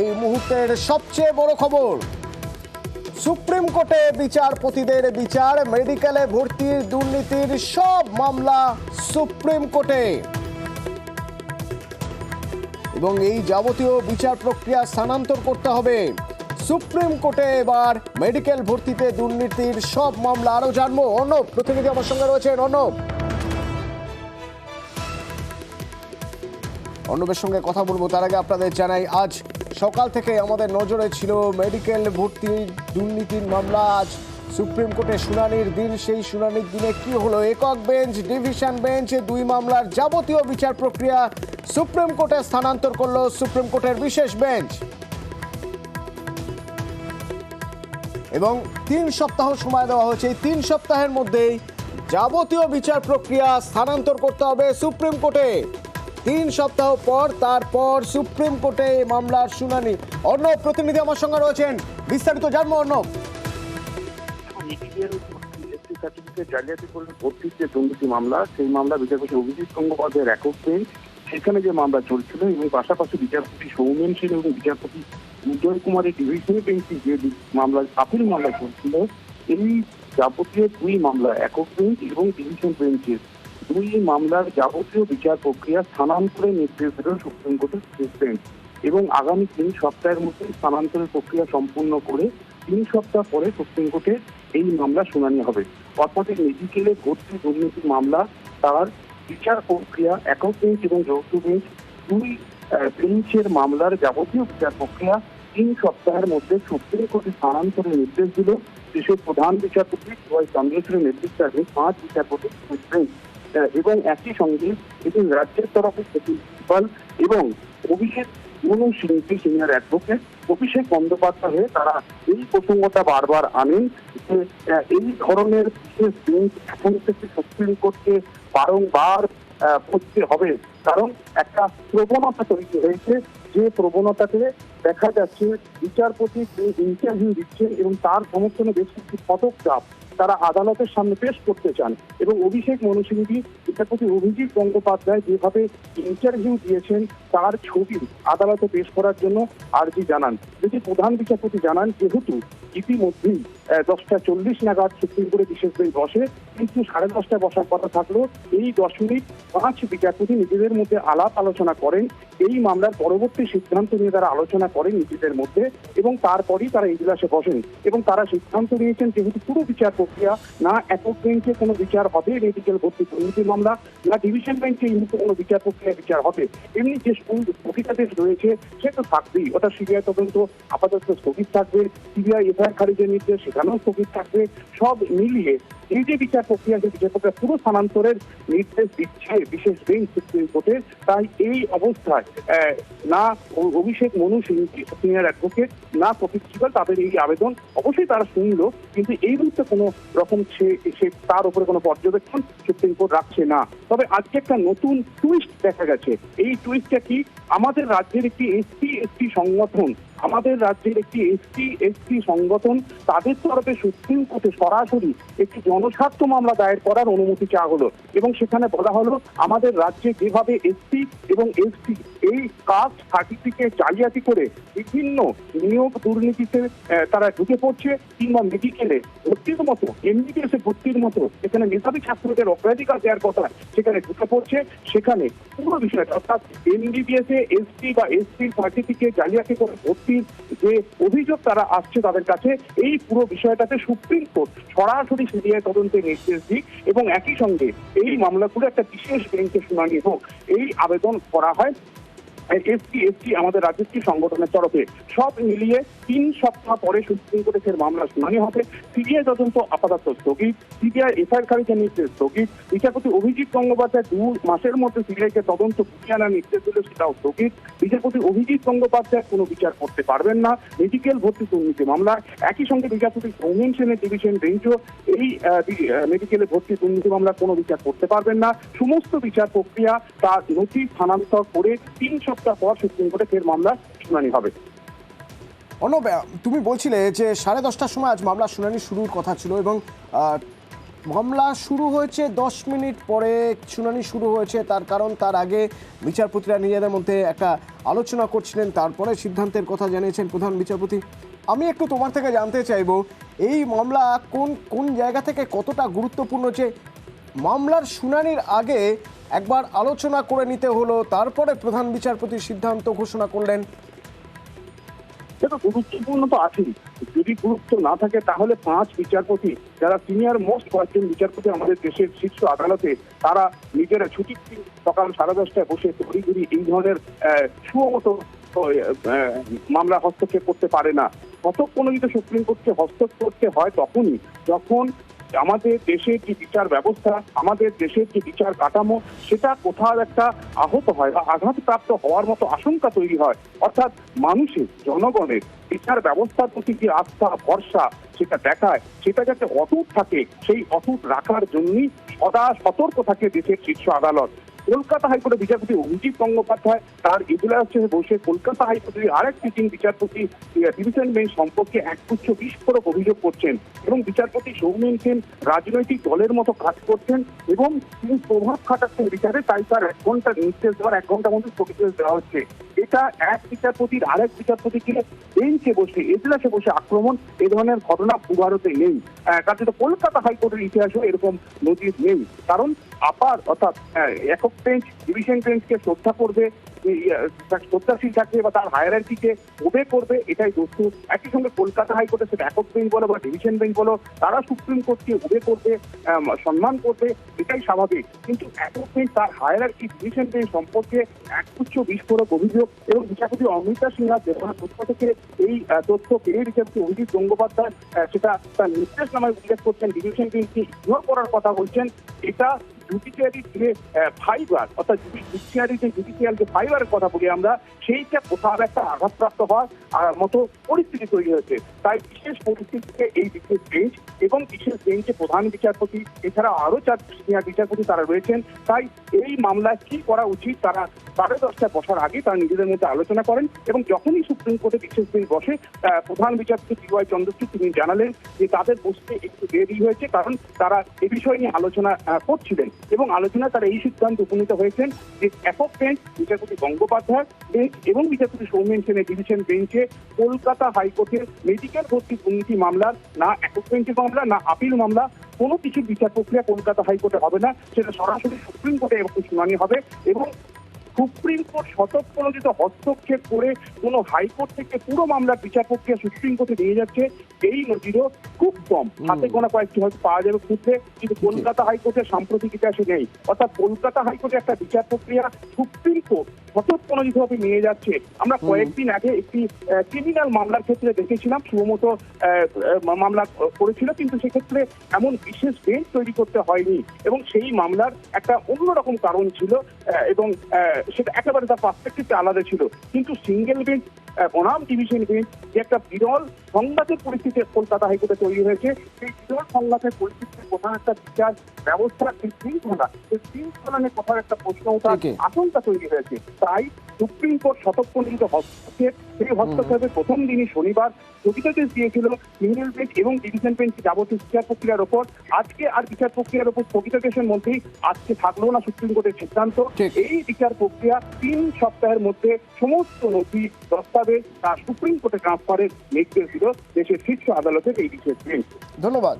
এই মুহূর্তের সবচেয়ে বড় খবর, সুপ্রিম কোর্টে বিচারপতিদের বিচার, মেডিকেলে ভর্তির দুর্নীতির সব মামলা সুপ্রিম কোর্টে এবং এই যাবতীয় বিচার প্রক্রিয়া স্থানান্তর করতে হবে সুপ্রিম কোর্টে। এবার মেডিকেল ভর্তিতে দুর্নীতির সব মামলা। আরো জানবো, অর্ণব প্রতিনিধি আমার সঙ্গে রয়েছেন। অর্ণবের সঙ্গে কথা বলবো, তার আগে আপনাদের জানাই আজ সকাল থেকে আমাদের নজরে ছিল মেডিকেল ভর্তির দুর্নীতির মামলা। আজ সুপ্রিম কোর্টে শুনানির দিন। সেই শুনানির দিনে কি হলো? একক বেঞ্চ, ডিভিশন বেঞ্চ, দুই মামলার যাবতীয় বিচার প্রক্রিয়া সুপ্রিম কোর্টে স্থানান্তর করলো সুপ্রিম কোর্টের বিশেষ বেঞ্চ এবং 3 সপ্তাহ সময় দেওয়া হয়েছে। এই 3 সপ্তাহের মধ্যেই যাবতীয় বিচার প্রক্রিয়া স্থানান্তর করতে হবে সুপ্রিম কোর্টে। 3 সপ্তাহ পর তারপর সুপ্রিম কোর্টে মামলার শুনানি। অর্ণব প্রতিনিধি আমার সঙ্গে রয়েছেন, বিস্তারিত জানবো। অর্ণব, জালিয়াতি করে ভর্তির যে দুর্নীতি মামলা, সেই মামলা বিচারপতি অভিজিৎ গঙ্গোপাধ্যায়ের একক বেঞ্চ সেখানে যে মামলা চলছিল এবং পাশাপাশি বিচারপতি সৌমেন সেন এবং বিচারপতি উদয় কুমারের ডিভিশনাল বেঞ্চে যে মামলা আপিল মামলা চলছিল, এই যাবতীয় 2 মামলা একক বেঞ্চ এবং ডিভিশন বেঞ্চের 2 মামলার যাবতীয় বিচার প্রক্রিয়া স্থানান্তরের নির্দেশ দিল সুপ্রিম কোর্টের বেঞ্চ এবং আগামী 3 সপ্তাহের মধ্যে স্থানান্তরের প্রক্রিয়া সম্পূর্ণ করে 3 সপ্তাহ পরে সুপ্রিম কোর্টে এই মামলা শুনানি হবে। অর্থাৎ মেডিকেলে ভর্তি দুর্নীতি মামলা তার বিচার প্রক্রিয়া একক বেঞ্চ এবং যৌথ বেঞ্চ 2 বেঞ্চের মামলার যাবতীয় বিচার প্রক্রিয়া 3 সপ্তাহের মধ্যে সুপ্রিম কোর্টে স্থানান্তরের নির্দেশ দিল দেশের প্রধান বিচারপতি ওয়াই চন্দ্রচূড়ের নেতৃত্বাধীন 5 বিচারপতির বেঞ্চ এবং একই সঙ্গে এটি রাজ্যের তরফে প্রিন্সিপাল এবং অভিষেক মনু সিংহী সিনিয়র অ্যাডভোকেট অভিষেক বন্দ্যোপাধ্যায় তারা এই প্রসঙ্গটা বারবার আনেন যে এই ধরনের বিশেষ বেঞ্চ এখন থেকে সুপ্রিম কোর্টকে বারংবার করতে হবে, কারণ একটা প্রবণতা তৈরি হয়েছে যে প্রবণতাকে দেখা যাচ্ছে বিচারপতি ইন্টারভিউ দিচ্ছেন এবং তার সমর্থনে বেশ কিছু পদক চাপ তারা আদালতের সামনে পেশ করতে চান এবং অভিষেক মনু সিংহী বিচারপতি অভিজিৎ গঙ্গোপাধ্যায় যেভাবে ইন্টারভিউ দিয়েছেন তার ছবি আদালতে পেশ করার জন্য আর্জি জানান। যদি প্রধান বিচারপতি জানান যেহেতু ইতিমধ্যেই 10:40 নাগাদ সুপ্রিম কোর্টে বিশেষ বেঞ্চ বসে, কিন্তু 10:30টায় বসার কথা থাকলেও এই 10 মিনিট 5 বিচারপতি নিজেদের মধ্যে আলাপ আলোচনা করেন। এই মামলার পরবর্তী সিদ্ধান্ত নিয়ে তারা আলোচনা করেন নিজেদের মধ্যে এবং তারপরই তারা ইজলাসে বসেন এবং তারা সিদ্ধান্ত নিয়েছেন যেহেতু পুরো বিচার প্রক্রিয়া না একক বেঞ্চে কোনো বিচার হবে মেডিকেল ভর্তি দুর্নীতির মামলা, না ডিভিশন বেঞ্চে এই মুহূর্তে কোনো বিচার প্রক্রিয়া বিচার হবে, এমনি যে স্থগিতাদেশ রয়েছে সে তো থাকবেই, ওটা সিবিআই তদন্ত আপাতত স্থগিত থাকবে, সিবিআই এফআইআর খারিজের নির্দেশ সেখানেও স্থগিত থাকবে। সব মিলিয়ে এই যে বিচার প্রক্রিয়া পুরো স্থানান্তরের নির্দেশ দিচ্ছে বিশেষ বেঞ্চ সুপ্রিম কোর্টে। তাই এই অবস্থায় না অভিষেক মনু সিনিয়র অ্যাডভোকেট না প্রিন্সিপাল তাদের এই আবেদন অবশ্যই তারা শুনলো, কিন্তু এই মুহূর্তে কোনো রকম সে তার উপরে কোনো পর্যবেক্ষণ সুপ্রিম কোর্ট রাখছে না। তবে আজকে একটা নতুন টুইস্ট দেখা গেছে। এই টুইস্টটা কি? আমাদের রাজ্যের একটি এসটি সংগঠন তাদের তরফে সুপ্রিম কোর্টে সরাসরি একটি জনস্বার্থ মামলা দায়ের করার অনুমতি চাওয়া হলো এবং সেখানে বলা হলো আমাদের রাজ্যে যেভাবে এসটি এবং এসটি এই কাস্ট সার্টিফিকেট জালিয়াতি করে বিভিন্ন নিয়োগ দুর্নীতিতে তারা ঢুকে পড়ছে কিংবা মেডিকেলে ভর্তির মতো এমবিবিএস ভর্তির মতো যেখানে মেধাবী ছাত্রদের অগ্রাধিকার দেওয়ার কথা সেখানে ঢুকে পড়ছে, সেখানে পুরো বিষয়টা অর্থাৎ এমবিবিএস এসটি বা এসটির সার্টিফিকেট জালিয়াতি করে ভর্তির যে অভিযোগ তারা আসছে তাদের কাছে, এই পুরো বিষয়টাতে সুপ্রিম কোর্ট সরাসরি সিবিআই তদন্তের নির্দেশ দিক এবং একই সঙ্গে এই মামলাগুলো একটা বিশেষ বেঞ্চে শুনানি হোক এই আবেদন করা হয় এসটি আমাদের রাজ্যের সংগঠনের তরফে। সব মিলিয়ে 3 সপ্তাহ পরে সুপ্রিম কোর্টে ফের মামলা শুনানি হবে। সিবিআই তদন্ত আপাতত স্থগিত, সিবিআই এফআইআর খারিজের নির্দেশ স্থগিত, বিচারপতি অভিজিৎ গঙ্গোপাধ্যায় 2 মাসের মধ্যে সিবিআইকে তদন্ত গুটিয়ে আনার নির্দেশ দিল সেটাও স্থগিত। বিচারপতি অভিজিৎ গঙ্গোপাধ্যায় কোনো বিচার করতে পারবেন না মেডিকেল ভর্তি দুর্নীতি মামলা। একই সঙ্গে বিচারপতি সৌমেন সেনের ডিভিশন বেঞ্চও এই মেডিকেলে ভর্তি দুর্নীতি মামলা কোনো বিচার করতে পারবেন না। সমস্ত বিচার প্রক্রিয়া তার নথি স্থানান্তর করে 3 সপ্তাহ পর সুপ্রিম কোর্টে ফের মামলা শুনানি হবে। অর্ণব, তুমি বলছিলে যে 10:30টার সময় আজ মামলা শুনানি শুরুর কথা ছিল এবং মামলা শুরু হয়েছে 10 মিনিট পরে, শুনানি শুরু হয়েছে। তার কারণ তার আগে বিচারপতিরা নিজেদের মধ্যে একটা আলোচনা করছিলেন, তারপরে সিদ্ধান্তের কথা জানিয়েছেন প্রধান বিচারপতি। আমি একটু তোমার থেকে জানতে চাইবো, এই মামলা কোন কোন জায়গা থেকে কতটা গুরুত্বপূর্ণ যে মামলার শুনানির আগে একবার আলোচনা করে নিতে হলো, তারপরে প্রধান বিচারপতি সিদ্ধান্ত ঘোষণা করলেন। দেখো, গুরুত্বপূর্ণ তো আছেই। যদি গুরুত্ব না থাকে তাহলে 5 বিচারপতি, যারা সিনিয়র মোস্ট কয়েকজন বিচারপতি আমাদের দেশের শীর্ষ আদালতে, তারা নিজেরা ছুটির দিন সকাল 10:30টায় বসে তড়িঘড়ি এই ধরনের সুমতো মামলা হস্তক্ষেপ করতে পারে না। কতক্ষণ যদি সুপ্রিম কোর্টকে হস্তক্ষেপ করতে হয় তখনই, যখন আমাদের দেশের যে বিচার ব্যবস্থা, আমাদের দেশের যে বিচার কাঠামো, সেটা কোথাও একটা আহত হয় বা আঘাতপ্রাপ্ত হওয়ার মতো আশঙ্কা তৈরি হয়। অর্থাৎ মানুষের, জনগণের বিচার ব্যবস্থার প্রতি যে আস্থা, ভরসা সেটা দেখায়, সেটা যাতে অটুট থাকে, সেই অটুট রাখার জন্যই সদা সতর্ক থাকে দেশের শীর্ষ আদালত। কলকাতা হাইকোর্টের বিচারপতি অভিজিৎ গঙ্গোপাধ্যায় তার এজলাসে বসে কলকাতা হাইকোর্টের আরেক সিটিং বিচারপতি ডিভিশন বেঞ্চ সম্পর্কে একগুচ্ছ বিস্ফোরক অভিযোগ করছেন এবং বিচারপতি সৌমেন সেন রাজনৈতিক দলের মতো কাজ করছেন এবং তিনি প্রভাব খাটাচ্ছেন বিচারে, তাই তার 1 ঘন্টা নির্দেশ দেওয়ার 1 ঘন্টার মধ্যে প্রতিক্রিয়া দেওয়া হচ্ছে। এটা এক বিচারপতির আরেক বিচারপতিকে বেঞ্চে বসে, এজলাসে বসে আক্রমণ, এ ধরনের ঘটনা ভারতে নেই। কারণ কলকাতা হাইকোর্টের ইতিহাসও এরকম নজির নেই। কারণ আপার অর্থাৎ একক বেঞ্চ ডিভিশন বেঞ্চকে শ্রদ্ধা করবে, শ্রদ্ধাশীল থাকবে বা তার হায়ারার্কিকে ওবে করবে, এটাই দস্তুর। একই সঙ্গে কলকাতা হাইকোর্টে সেটা একক বেঞ্চ বলো বা ডিভিশন বেঞ্চ বলো, তারা সুপ্রিম কোর্টকে ওবে করবে, সম্মান করবে, এটাই স্বাভাবিক। কিন্তু একক বেঞ্চ তার হায়ারার্কি ডিভিশন বেঞ্চ সম্পর্কে একগুচ্ছ বিস্ফোরক অভিযোগ এবং বিচারপতি অমৃতা সিনহা যেখানে তথ্য থেকে এই তথ্য পেয়ে বিচারপতি অভিজিৎ গঙ্গোপাধ্যায় সেটা তার নির্দেশনামায় উল্লেখ করছেন, ডিভিশন বেঞ্চকে ইগনোর করার কথা বলছেন। এটা জুডিশিয়ারি যে ফাইবার, অর্থাৎ জুডিশিয়ারি যে জুডিশিয়াল যে ফাইবারের কথা বলি আমরা, সেইটা কোথাও একটা আঘাতপ্রাপ্ত হওয়ার মতো পরিস্থিতি তৈরি হয়েছে। তাই বিশেষ পরিস্থিতিতে এই বিশেষ বেঞ্চ এবং বিশেষ বেঞ্চে প্রধান বিচারপতি এছাড়া আরো 4 সিনিয়র বিচারপতি তারা রয়েছেন। তাই এই মামলায় কি করা উচিত তারা 10:30টায় বসার আগে তারা নিজেদের মধ্যে আলোচনা করেন এবং যখনই সুপ্রিম কোর্টে বিশেষ বেঞ্চ বসে, প্রধান বিচারপতি টি.ওয়াই চন্দ্রচূড় তিনি জানালেন যে তাদের বসতে একটু দেরি হয়েছে, কারণ তারা এ বিষয় নিয়ে আলোচনা করছিলেন এবং আলোচনায় তারা এই সিদ্ধান্ত উপনীত হয়েছেন যে একক বেঞ্চ বিচারপতি গঙ্গোপাধ্যায় বেঞ্চ এবং বিচারপতি সৌমেন সেনের ডিভিশন বেঞ্চে কলকাতা হাইকোর্টের মেডিকেল ভর্তি দুর্নীতি মামলার না একক বেঞ্চের মামলা না আপিল মামলা কোনো কিছুর বিচার প্রক্রিয়া কলকাতা হাইকোর্টে হবে না, সেটা সরাসরি সুপ্রিম কোর্টে শুনানি হবে এবং সুপ্রিম কোর্ট স্বতঃপ্রণোদিত হস্তক্ষেপ করে কোনো হাইকোর্ট থেকে পুরো মামলার বিচার প্রক্রিয়া সুপ্রিম কোর্টে নিয়ে যাচ্ছে, এই নজিরও খুব কম, হাতে গোনা কয়েকটি হয়তো পাওয়া যাবে ক্ষেত্রে, কিন্তু কলকাতা হাইকোর্টের সাম্প্রতিক ইতিহাসে নেই। অর্থাৎ কলকাতা হাইকোর্টে একটা বিচার প্রক্রিয়া সুপ্রিম কোর্ট স্বতঃপ্রণোদিতভাবে নিয়ে যাচ্ছে। আমরা কয়েকদিন আগে একটি ক্রিমিনাল মামলার ক্ষেত্রে দেখেছিলাম, শুভমতো মামলা করেছিল, কিন্তু সেক্ষেত্রে এমন বিশেষ বেঞ্চ তৈরি করতে হয়নি এবং সেই মামলার একটা অন্যরকম কারণ ছিল এবং সেটা একেবারে তার পার্সপেক্টিভটা আলাদা ছিল। কিন্তু সিঙ্গেল বেঞ্চ বনাম ডিভিশন বেঞ্চ যে একটা বিরল সংঘাতের পরিস্থিতি কলকাতা হাইকোর্টে তৈরি হয়েছে, সেই বিরল সংঘাতের পরিস্থিতিতে কোথাও একটা বিচার ব্যবস্থার যে শৃঙ্খলা, সেই শৃঙ্খলা নিয়ে কোথাও একটা প্রশ্ন ওঠার আশঙ্কা তৈরি হয়েছে। তাই সুপ্রিম কোর্ট স্বতঃপ্রণোদিত হস্তক্ষেপ, সেই হস্তক্ষেপের প্রথম দিনই শনিবার স্থগিতাদেশ দিয়েছিল সিঙ্গেল বেঞ্চ এবং ডিভিশন বেঞ্চ যাবতীয় বিচার প্রক্রিয়ার ওপর। আজকে আর বিচার প্রক্রিয়ার ওপর স্থগিতাদেশের মধ্যেই আজকে থাকলো না সুপ্রিম কোর্টের সিদ্ধান্ত। এই বিচার প্রক্রিয়া 3 সপ্তাহের মধ্যে সমস্ত নথি দস্তাবেজ তার সুপ্রিম কোর্টে ট্রান্সফারের নির্দেশ দিল দেশের শীর্ষ আদালতের এই বিশেষ বেঞ্চ। ধন্যবাদ।